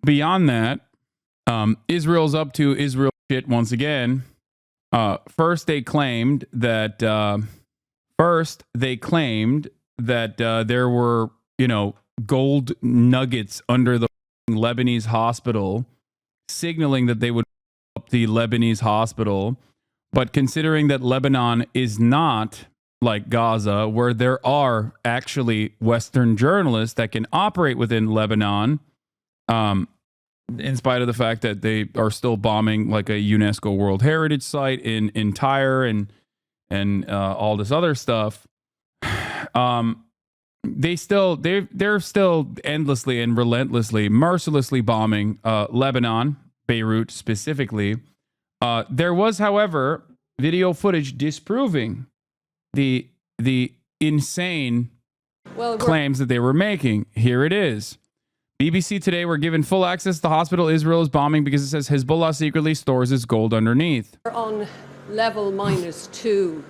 beyond that, Israel's up to Israel shit once again. First, they claimed that there were, gold nuggets under the Lebanese hospital, signaling that they would up the Lebanese hospital. But considering that Lebanon is not like Gaza, where there are actually Western journalists that can operate within Lebanon, in spite of the fact that they are still bombing like a UNESCO World Heritage Site in Tyre and all this other stuff, they're still endlessly and relentlessly, mercilessly bombing Lebanon, Beirut specifically. There was, however, video footage disproving the insane claims that they were making. Here it is. BBC Today were given full access to the hospital Israel is bombing because it says Hezbollah secretly stores its gold underneath. We're on level -2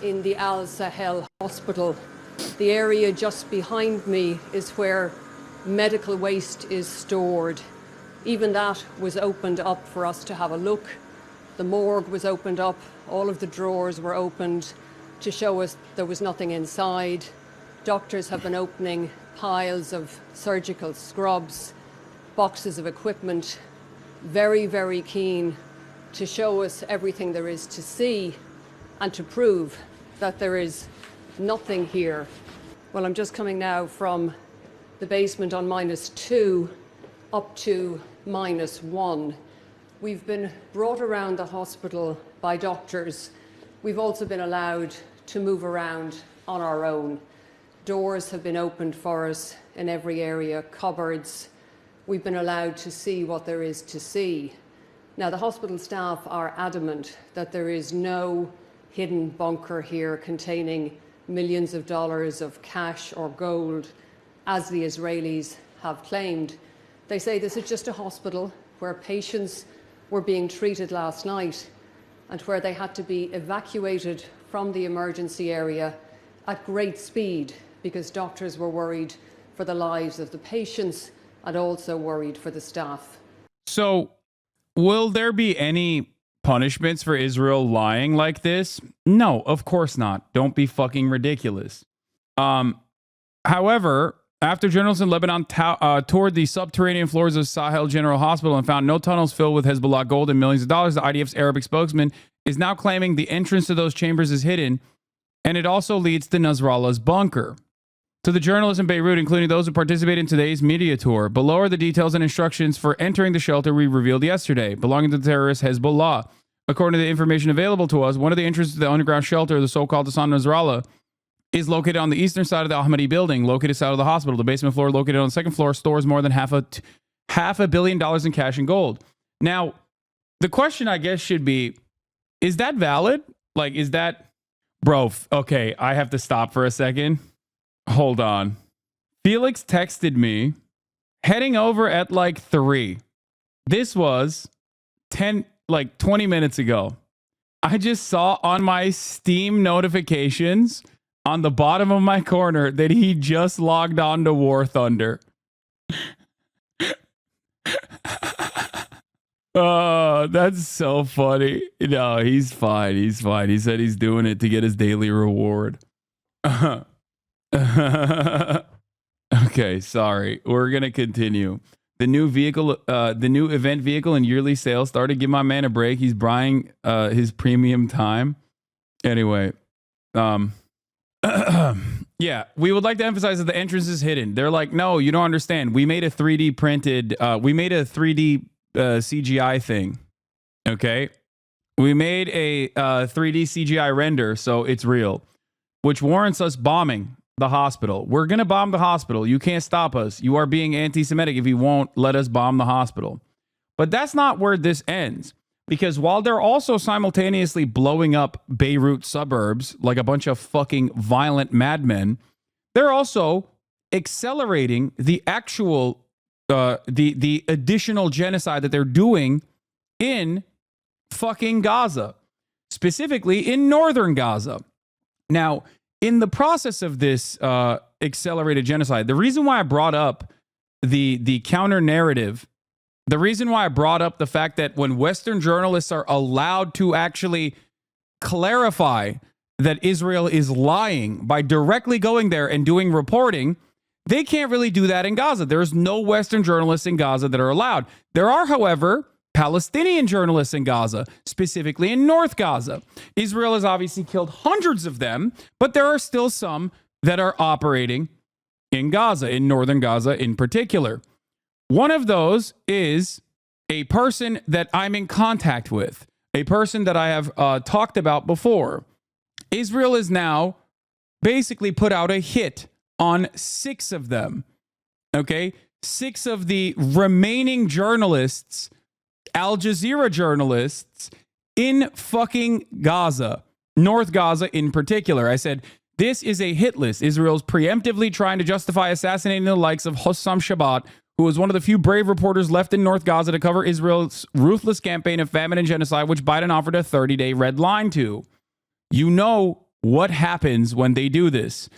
in the Al Sahel hospital. The area just behind me is where medical waste is stored. Even that was opened up for us to have a look. The morgue was opened up. All of the drawers were opened to show us there was nothing inside. Doctors have been opening piles of surgical scrubs, boxes of equipment, very, very keen to show us everything there is to see and to prove that there is nothing here. Well, I'm just coming now from the basement on -2 up to -1. We've been brought around the hospital by doctors. We've also been allowed to move around on our own. Doors have been opened for us in every area, cupboards. We've been allowed to see what there is to see. Now, the hospital staff are adamant that there is no hidden bunker here containing millions of dollars of cash or gold, as the Israelis have claimed. They say this is just a hospital where patients were being treated last night and where they had to be evacuated from the emergency area at great speed because doctors were worried for the lives of the patients and also worried for the staff. So, will there be any punishments for Israel lying like this? No, of course not. Don't be fucking ridiculous. However, after journalists in Lebanon toured the subterranean floors of Sahel General Hospital and found no tunnels filled with Hezbollah gold and millions of dollars, the IDF's Arabic spokesman is now claiming the entrance to those chambers is hidden, and it also leads to Nasrallah's bunker. To the journalists in Beirut, including those who participated in today's media tour, below are the details and instructions for entering the shelter we revealed yesterday, belonging to the terrorist Hezbollah. According to the information available to us, one of the entrances to the underground shelter, the so-called Hasan Nasrallah, is located on the eastern side of the Ahmadi building, located south of the hospital. The basement floor, located on the second floor, stores more than half $500 million in cash and gold. Now, the question, I guess, should be, is that valid? Like, is that... Bro, okay, I have to stop for a second. Hold on. Felix texted me heading over at like 3. This was 20 minutes ago. I just saw on my Steam notifications on the bottom of my corner that he just logged on to War Thunder. Oh, that's so funny. No, he's fine. He's fine. He said he's doing it to get his daily reward. Okay, sorry. We're going to continue. The new event vehicle and yearly sales started. Give my man a break. He's buying his premium time. Anyway, yeah, we would like to emphasize that the entrance is hidden. They're like, no, you don't understand. We made a 3D printed, we made a 3D CGI thing. Okay. We made a 3D CGI render, so it's real, which warrants us bombing the hospital. We're going to bomb the hospital. You can't stop us. You are being anti-Semitic if you won't let us bomb the hospital. But that's not where this ends. Because while they're also simultaneously blowing up Beirut suburbs like a bunch of fucking violent madmen, they're also accelerating the actual, the additional genocide that they're doing in fucking Gaza, specifically in northern Gaza. Now, in the process of this accelerated genocide, the reason why I brought up the counter narrative The reason why I brought up the fact that when Western journalists are allowed to actually clarify that Israel is lying by directly going there and doing reporting, they can't really do that in Gaza. There's no Western journalists in Gaza that are allowed. There are, however, Palestinian journalists in Gaza, specifically in North Gaza. Israel has obviously killed hundreds of them, but there are still some that are operating in Gaza, in northern Gaza in particular. One of those is a person that I'm in contact with, a person that I have talked about before. Israel is now basically put out a hit on 6 of them. Okay? 6 of the remaining journalists, Al Jazeera journalists in fucking Gaza, North Gaza in particular. I said, this is a hit list. Israel's preemptively trying to justify assassinating the likes of Hossam Shabbat, who was one of the few brave reporters left in North Gaza to cover Israel's ruthless campaign of famine and genocide, which Biden offered a 30-day red line to. You know what happens when they do this.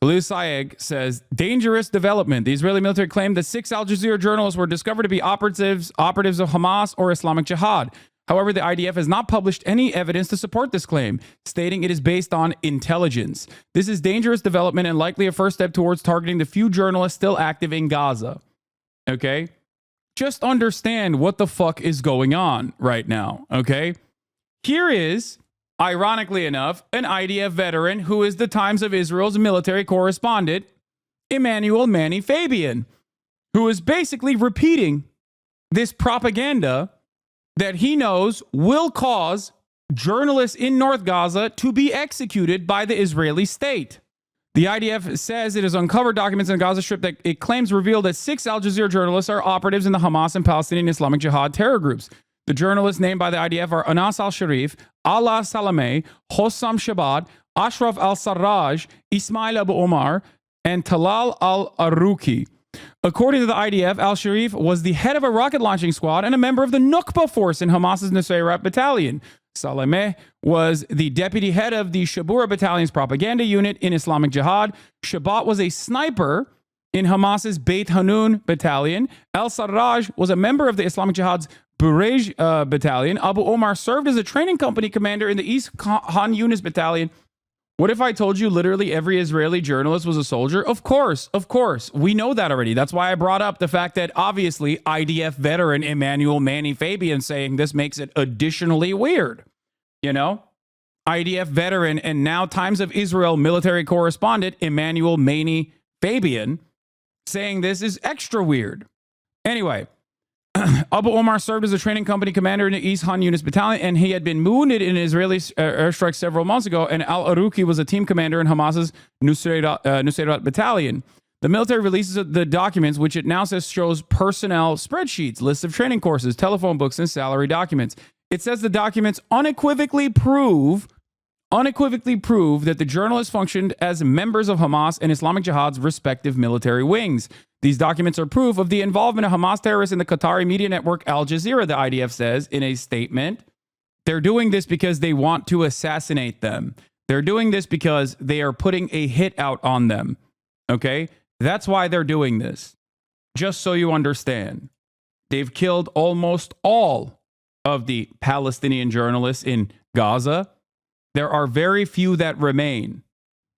Khalil Sayegh says, dangerous development. The Israeli military claimed that 6 Al Jazeera journalists were discovered to be operatives of Hamas or Islamic Jihad. However, the IDF has not published any evidence to support this claim, stating it is based on intelligence. This is dangerous development and likely a first step towards targeting the few journalists still active in Gaza. Okay? Just understand what the fuck is going on right now. Okay? Here is, ironically enough, an IDF veteran who is the Times of Israel's military correspondent, Emmanuel Manny Fabian, who is basically repeating this propaganda that he knows will cause journalists in North Gaza to be executed by the Israeli state. The IDF says it has uncovered documents in the Gaza Strip that it claims reveal that 6 Al Jazeera journalists are operatives in the Hamas and Palestinian Islamic Jihad terror groups. The journalists named by the IDF are Anas al-Sharif, Allah Salameh, Hossam Shabbat, Ashraf al-Sarraj, Ismail Abu Omar, and Talal al-Aruki. According to the IDF, al-Sharif was the head of a rocket launching squad and a member of the Nukba force in Hamas's Nusayrat battalion. Salameh was the deputy head of the Shabura battalion's propaganda unit in Islamic Jihad. Shabbat was a sniper in Hamas's Beit Hanun battalion. Al-Sarraj was a member of the Islamic Jihad's Burej battalion. Abu Omar served as a training company commander in the East Khan Yunis battalion. What if I told you literally every Israeli journalist was a soldier? Of course. We know that already. That's why I brought up the fact that obviously IDF veteran Emmanuel Manny Fabian saying this makes it additionally weird. You know? IDF veteran and now Times of Israel military correspondent Emmanuel Manny Fabian saying this is extra weird. Anyway, Abu Omar served as a training company commander in the East Han Yunis battalion, and he had been wounded in an Israeli airstrike several months ago, and Al-Aruki was a team commander in Hamas's Nusayrat battalion. The military releases the documents, which it now says shows personnel spreadsheets, lists of training courses, telephone books, and salary documents. It says the documents unequivocally prove that the journalists functioned as members of Hamas and Islamic Jihad's respective military wings. These documents are proof of the involvement of Hamas terrorists in the Qatari media network Al Jazeera, the IDF says in a statement. They're doing this because they want to assassinate them. They're doing this because they are putting a hit out on them. Okay? That's why they're doing this. Just so you understand. They've killed almost all of the Palestinian journalists in Gaza. There are very few that remain.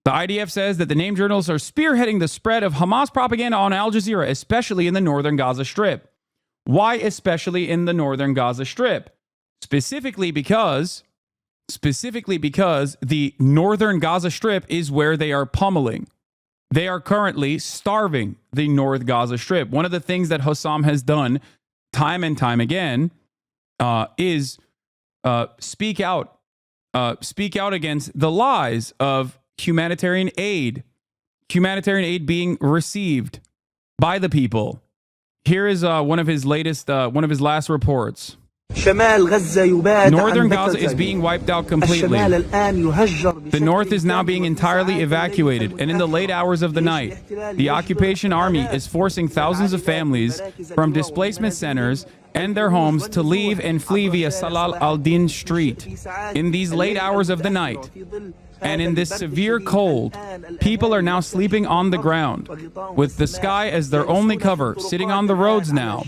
The IDF says that the named journalists are spearheading the spread of Hamas propaganda on Al Jazeera, especially in the northern Gaza Strip. Why especially in the northern Gaza Strip? Specifically because the northern Gaza Strip is where they are pummeling. They are currently starving the North Gaza Strip. One of the things that Hossam has done time and time again is speak out against the lies of humanitarian aid being received by the people. Here is one of his last reports. Northern Gaza is being wiped out completely. The north is now being entirely evacuated, and in the late hours of the night, the occupation army is forcing thousands of families from displacement centers and their homes to leave and flee via Salal al-Din Street. In these late hours of the night, And in this severe cold, people are now sleeping on the ground, with the sky as their only cover, sitting on the roads now,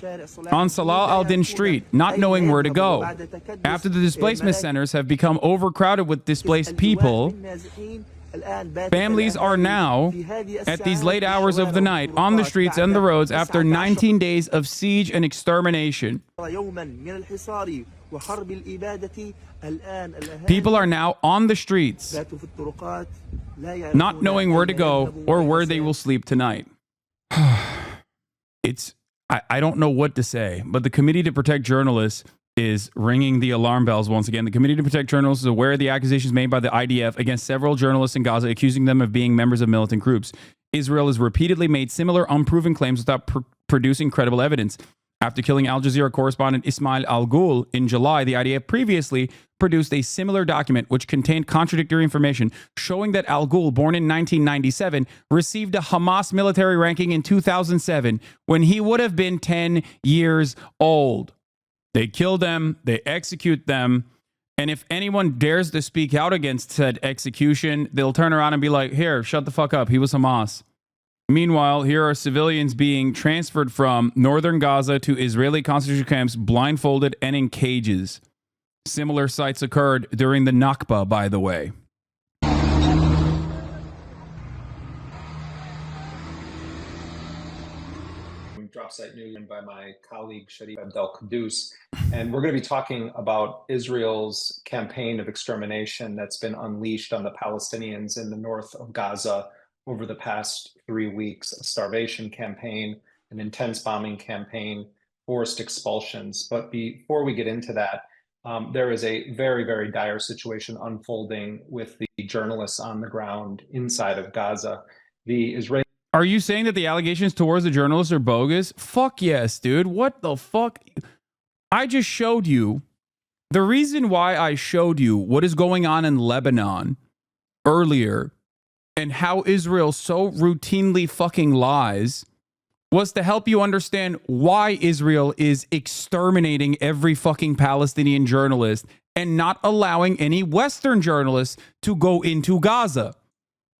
on Salah al-Din Street, not knowing where to go. After the displacement centers have become overcrowded with displaced people, families are now, at these late hours of the night, on the streets and the roads after 19 days of siege and extermination. People are now on the streets, not knowing where to go or where they will sleep tonight. I don't know what to say, but the Committee to Protect Journalists is ringing the alarm bells once again. The Committee to Protect Journalists is aware of the accusations made by the IDF against several journalists in Gaza, accusing them of being members of militant groups. Israel has repeatedly made similar unproven claims without producing credible evidence. After killing Al Jazeera correspondent Ismail Al-Ghul in July, the IDF previously produced a similar document which contained contradictory information showing that Al-Ghul, born in 1997, received a Hamas military ranking in 2007 when he would have been 10 years old. They kill them, they execute them, and if anyone dares to speak out against said execution, they'll turn around and be like, here, shut the fuck up, he was Hamas. Meanwhile, here are civilians being transferred from northern Gaza to Israeli concentration camps, blindfolded and in cages. Similar sights occurred during the Nakba, by the way. Drop Site News by my colleague Sharif Abdel Qaddus, and we're going to be talking about Israel's campaign of extermination that's been unleashed on the Palestinians in the north of Gaza over the past 3 weeks, a starvation campaign, an intense bombing campaign, forced expulsions. But before we get into that, there is a very, very dire situation unfolding with the journalists on the ground inside of Gaza. The Israeli Are you saying that the allegations towards the journalists are bogus? Fuck yes, dude. What the fuck? I just showed you. The reason why I showed you what is going on in Lebanon earlier and how Israel so routinely fucking lies was to help you understand why Israel is exterminating every fucking Palestinian journalist and not allowing any Western journalists to go into Gaza.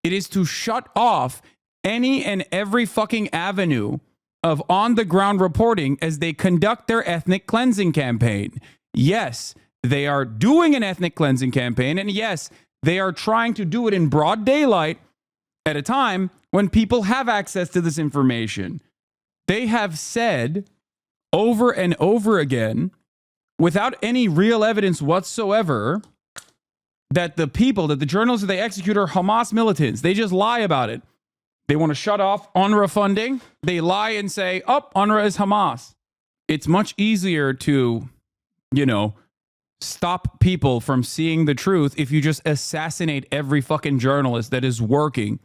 It is to shut off any and every fucking avenue of on-the-ground reporting as they conduct their ethnic cleansing campaign. Yes, they are doing an ethnic cleansing campaign, and yes, they are trying to do it in broad daylight at a time when people have access to this information. They have said over and over again, without any real evidence whatsoever, that the journalists that they execute are Hamas militants. They just lie about it. They want to shut off UNRWA funding. They lie and say, oh, UNRWA is Hamas. It's much easier to, stop people from seeing the truth if you just assassinate every fucking journalist that is working.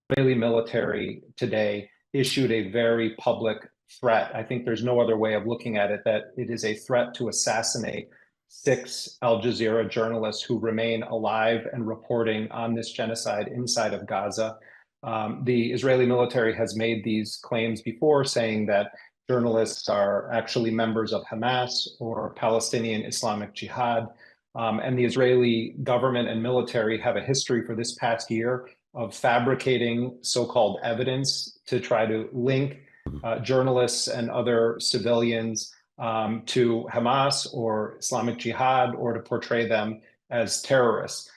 Israeli military today issued a very public threat. I think there's no other way of looking at it, that it is a threat to assassinate 6 Al Jazeera journalists who remain alive and reporting on this genocide inside of Gaza. The Israeli military has made these claims before, saying that journalists are actually members of Hamas or Palestinian Islamic Jihad. And the Israeli government and military have a history for this past year of fabricating so-called evidence to try to link journalists and other civilians to Hamas or Islamic Jihad, or to portray them as terrorists.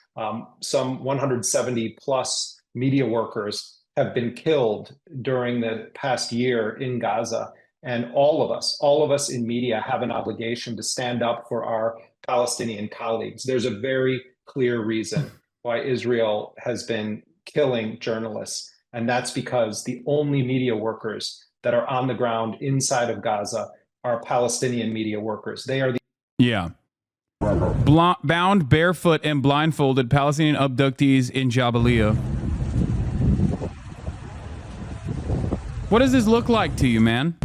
Some 170 plus media workers have been killed during the past year in Gaza. And all of us in media have an obligation to stand up for our Palestinian colleagues. There's a very clear reason why Israel has been killing journalists. And that's because the only media workers that are on the ground inside of Gaza are Palestinian media workers. They are the... Yeah. Bound, barefoot, and blindfolded Palestinian abductees in Jabalia. What does this look like to you, man?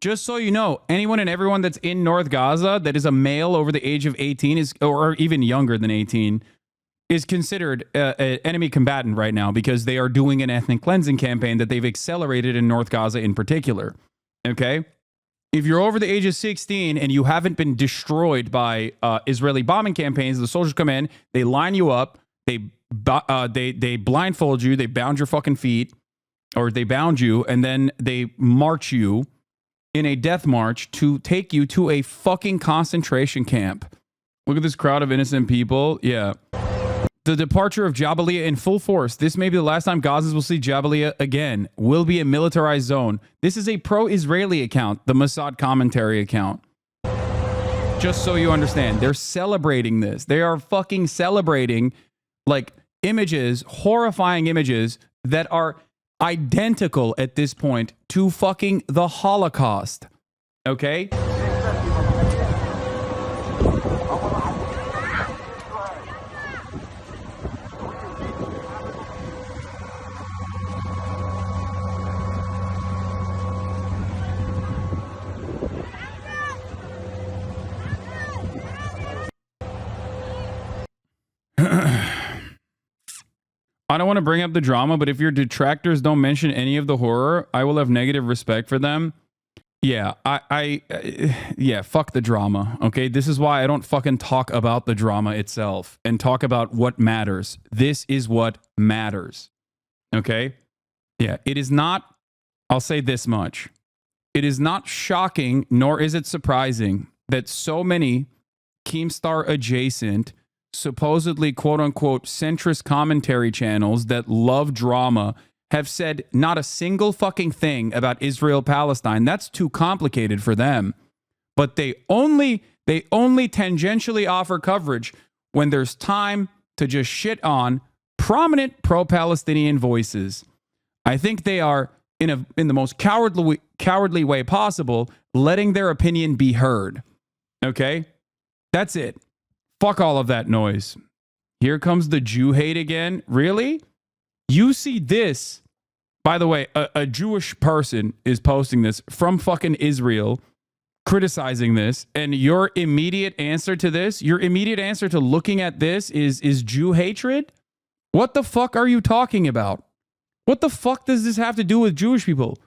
Just so you know, anyone and everyone that's in North Gaza that is a male over the age of 18 is, or even younger than 18, is considered an enemy combatant right now, because they are doing an ethnic cleansing campaign that they've accelerated in North Gaza in particular. Okay? If you're over the age of 16 and you haven't been destroyed by Israeli bombing campaigns, the soldiers come in, they line you up, they blindfold you, they bound your fucking feet, or they bound you, and then they march you in a death march to take you to a fucking concentration camp. Look at this crowd of innocent people. Yeah. The departure of Jabalia in full force. This may be the last time Gazans will see Jabalia again. Will be a militarized zone. This is a pro-Israeli account, the Mossad commentary account. Just so you understand, they're celebrating this. They are fucking celebrating like images, horrifying images that are identical at this point to fucking the Holocaust. Okay? I don't want to bring up the drama, but if your detractors don't mention any of the horror, I will have negative respect for them. Yeah, yeah, fuck the drama, okay? This is why I don't fucking talk about the drama itself and talk about what matters. This is what matters, okay? Yeah, it is not, I'll say this much. It is not shocking, nor is it surprising that so many Keemstar adjacent, supposedly quote-unquote centrist commentary channels that love drama have said not a single fucking thing about Israel-Palestine. That's too complicated for them. But they only tangentially offer coverage when there's time to just shit on prominent pro-Palestinian voices. I think they are, in the most cowardly way possible, letting their opinion be heard. Okay? That's it. Fuck all of that noise. Here comes the Jew hate again. Really? You see this. By the way, a Jewish person is posting this from fucking Israel, criticizing this, and your immediate answer to this, your immediate answer to looking at this is Jew hatred? What the fuck are you talking about? What the fuck does this have to do with Jewish people?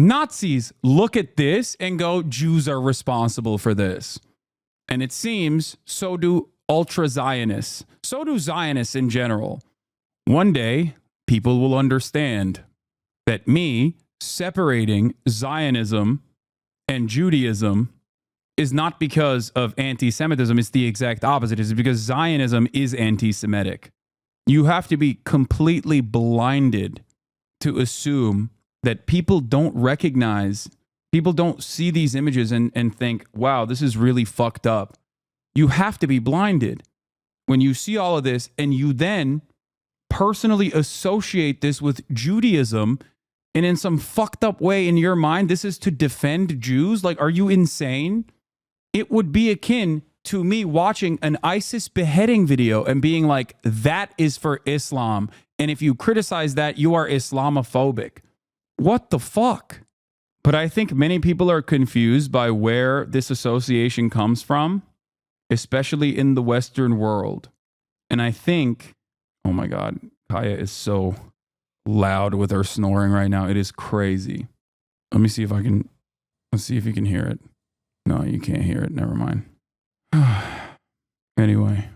Nazis look at this and go, Jews are responsible for this. And it seems so do ultra-Zionists. So do Zionists in general. One day, people will understand that me separating Zionism and Judaism is not because of anti-Semitism. It's the exact opposite. It's because Zionism is anti-Semitic. You have to be completely blinded to assume that people don't recognize, people don't see these images and think, wow, this is really fucked up. You have to be blinded when you see all of this and you then personally associate this with Judaism, and in some fucked up way in your mind, this is to defend Jews? Like, are you insane? It would be akin to me watching an ISIS beheading video and being like, that is for Islam. And if you criticize that, you are Islamophobic. What the fuck? But I think many people are confused by where this association comes from, especially in the Western world. And I think, oh my God, Kaya is so loud with her snoring right now. It is crazy. Let me see if I can, let's see if you can hear it. No, you can't hear it. Never mind. Anyway.